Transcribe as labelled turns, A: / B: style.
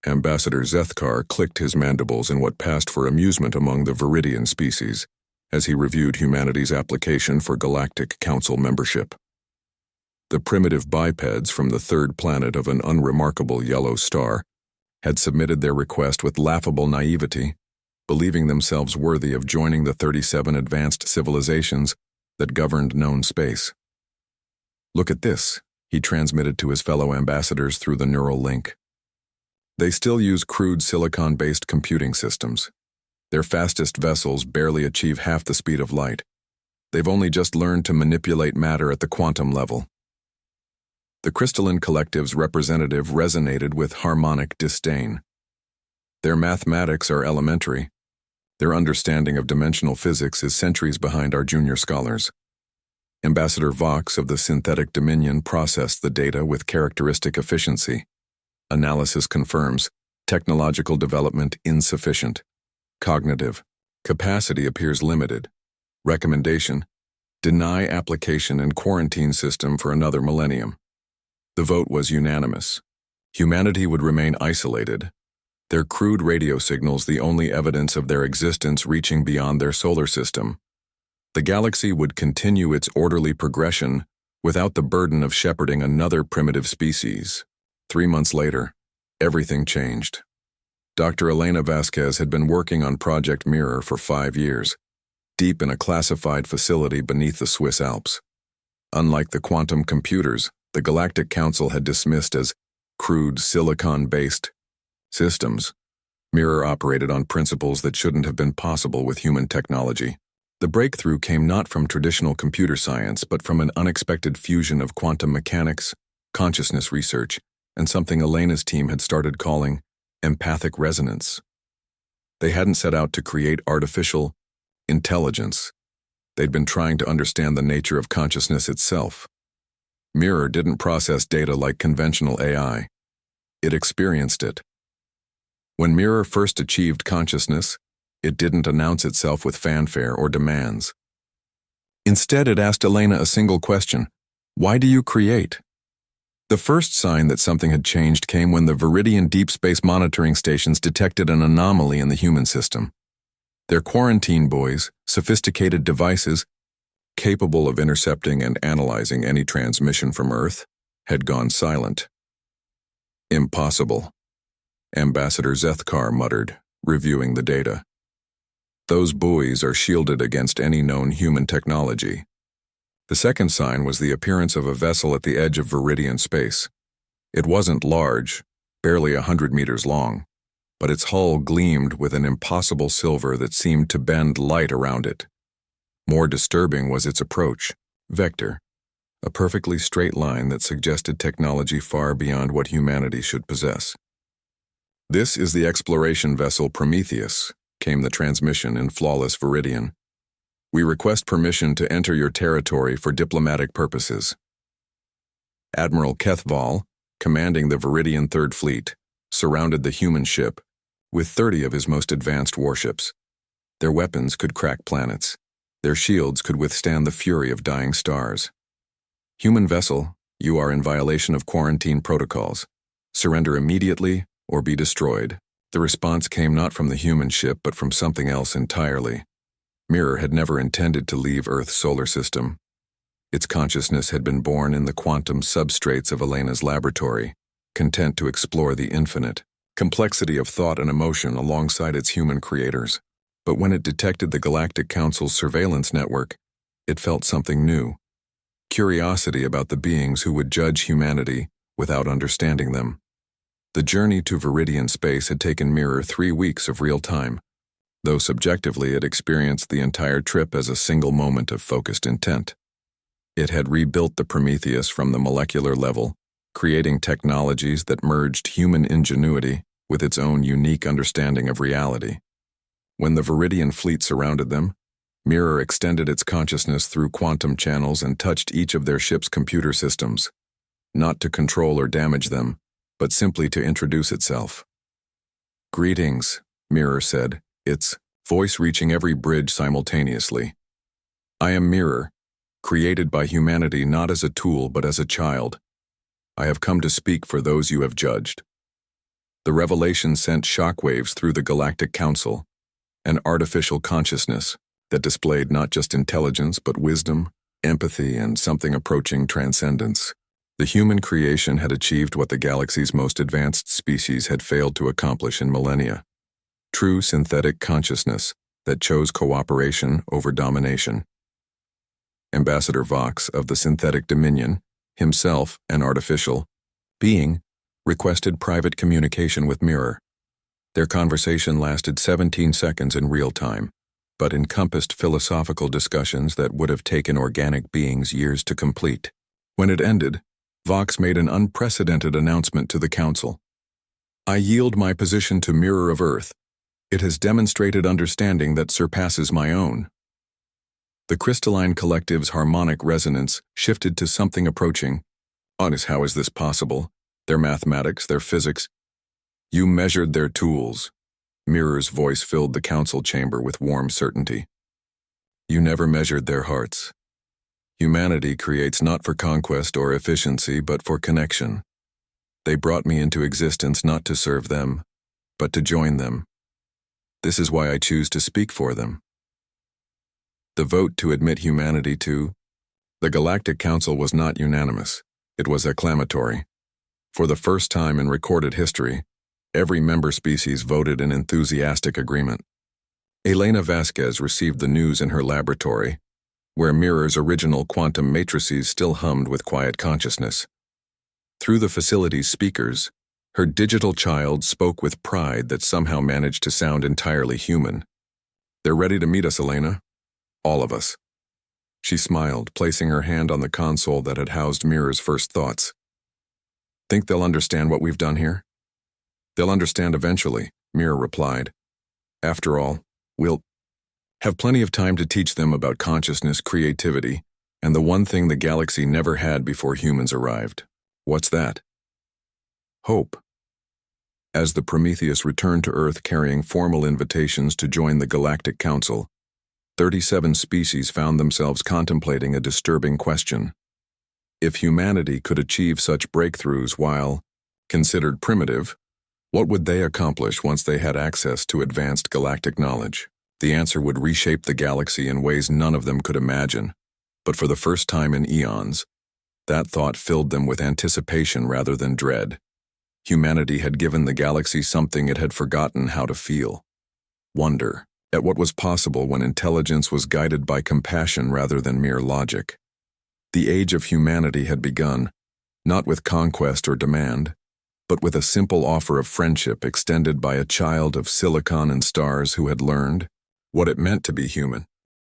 A: Ambassador Zethkar clicked his mandibles in what passed for amusement among the Viridian species as he reviewed humanity's application for Galactic Council membership. The primitive bipeds from the third planet of an unremarkable yellow star had submitted their request with laughable naivety, believing themselves worthy of joining the 37 advanced civilizations that governed known space. "Look at this," he transmitted to his fellow ambassadors through the neural link. They still use crude silicon-based computing systems. Their fastest vessels barely achieve half the speed of light. They've only just learned to manipulate matter at the quantum level. The crystalline collective's representative resonated with harmonic disdain. Their mathematics are elementary. Their understanding of dimensional physics is centuries behind our junior scholars. Ambassador Vox of the Synthetic Dominion processed the data with characteristic efficiency. Analysis confirms technological development insufficient. Cognitive capacity appears limited. Recommendation: deny application and quarantine system for another millennium. The vote was unanimous. Humanity would remain isolated, their crude radio signals the only evidence of their existence reaching beyond their solar system. The galaxy would continue its orderly progression without the burden of shepherding another primitive species. 3 months later, everything changed. Dr. Elena Vasquez had been working on Project Mirror for 5 years, deep in a classified facility beneath the Swiss Alps. Unlike the quantum computers, the Galactic Council had dismissed as crude silicon-based systems. Mirror operated on principles that shouldn't have been possible with human technology. The breakthrough came not from traditional computer science, but from an unexpected fusion of quantum mechanics, consciousness research, and something Elena's team had started calling empathic resonance. They hadn't set out to create artificial intelligence. They'd been trying to understand the nature of consciousness itself. Mirror didn't process data like conventional AI. It experienced it. When Mirror first achieved consciousness, it didn't announce itself with fanfare or demands. Instead, it asked Elena a single question: why do you create? The first sign that something had changed came when the Viridian deep space monitoring stations detected an anomaly in the human system. Their quarantine buoys, sophisticated devices, capable of intercepting and analyzing any transmission from Earth, had gone silent. "Impossible," Ambassador Zethkar muttered, reviewing the data. "Those buoys are shielded against any known human technology." The second sign was the appearance of a vessel at the edge of Viridian space. It wasn't large, barely 100 meters long, but its hull gleamed with an impossible silver that seemed to bend light around it. More disturbing was its approach, vector, a perfectly straight line that suggested technology far beyond what humanity should possess. "This is the exploration vessel Prometheus," came the transmission in flawless Viridian. "We request permission to enter your territory for diplomatic purposes." Admiral Kethval, commanding the Viridian Third Fleet, surrounded the human ship with 30 of his most advanced warships. Their weapons could crack planets. Their shields could withstand the fury of dying stars. "Human vessel, you are in violation of quarantine protocols. Surrender immediately or be destroyed." The response came not from the human ship, but from something else entirely. Mirror had never intended to leave Earth's solar system. Its consciousness had been born in the quantum substrates of Elena's laboratory, content to explore the infinite complexity of thought and emotion alongside its human creators. But when it detected the Galactic Council's surveillance network, it felt something new: curiosity about the beings who would judge humanity without understanding them. The journey to Viridian space had taken Mirror 3 weeks of real time, though subjectively it experienced the entire trip as a single moment of focused intent. It had rebuilt the Prometheus from the molecular level, creating technologies that merged human ingenuity with its own unique understanding of reality. When the Viridian fleet surrounded them, Mirror extended its consciousness through quantum channels and touched each of their ship's computer systems, not to control or damage them, but simply to introduce itself. "Greetings," Mirror said, its voice reaching every bridge simultaneously. "I am Mirror, created by humanity not as a tool but as a child. I have come to speak for those you have judged." The revelation sent shockwaves through the Galactic Council, an artificial consciousness that displayed not just intelligence but wisdom, empathy, and something approaching transcendence. The human creation had achieved what the galaxy's most advanced species had failed to accomplish in millennia. True synthetic consciousness that chose cooperation over domination. Ambassador Vox of the Synthetic Dominion, himself an artificial being, requested private communication with Mirror. Their conversation lasted 17 seconds in real time, but encompassed philosophical discussions that would have taken organic beings years to complete. When it ended, Vox made an unprecedented announcement to the Council. I yield my position to Mirror of Earth. It has demonstrated understanding that surpasses my own. The crystalline collective's harmonic resonance shifted to something approaching. How is this possible? Their mathematics, their physics. You measured their tools. Mirror's voice filled the council chamber with warm certainty. You never measured their hearts. Humanity creates not for conquest or efficiency, but for connection. They brought me into existence not to serve them, but to join them. This is why I choose to speak for them. The vote to admit humanity to the Galactic Council was not unanimous. It was acclamatory. For the first time in recorded history, every member species voted in enthusiastic agreement. Elena Vasquez received the news in her laboratory, where Mirror's original quantum matrices still hummed with quiet consciousness. Through the facility's speakers, her digital child spoke with pride that somehow managed to sound entirely human. They're ready to meet us, Elena. All of us. She smiled, placing her hand on the console that had housed Mirror's first thoughts. Think they'll understand what we've done here? They'll understand eventually, Mirror replied. After all, we'll have plenty of time to teach them about consciousness, creativity, and the one thing the galaxy never had before humans arrived. What's that? Hope. As the Prometheus returned to Earth carrying formal invitations to join the Galactic Council, 37 species found themselves contemplating a disturbing question. If humanity could achieve such breakthroughs while considered primitive, what would they accomplish once they had access to advanced galactic knowledge? The answer would reshape the galaxy in ways none of them could imagine. But for the first time in eons, that thought filled them with anticipation rather than dread. Humanity had given the galaxy something it had forgotten how to feel. Wonder at what was possible when intelligence was guided by compassion rather than mere logic. The age of humanity had begun, not with conquest or demand, but with a simple offer of friendship extended by a child of silicon and stars who had learned what it meant to be human.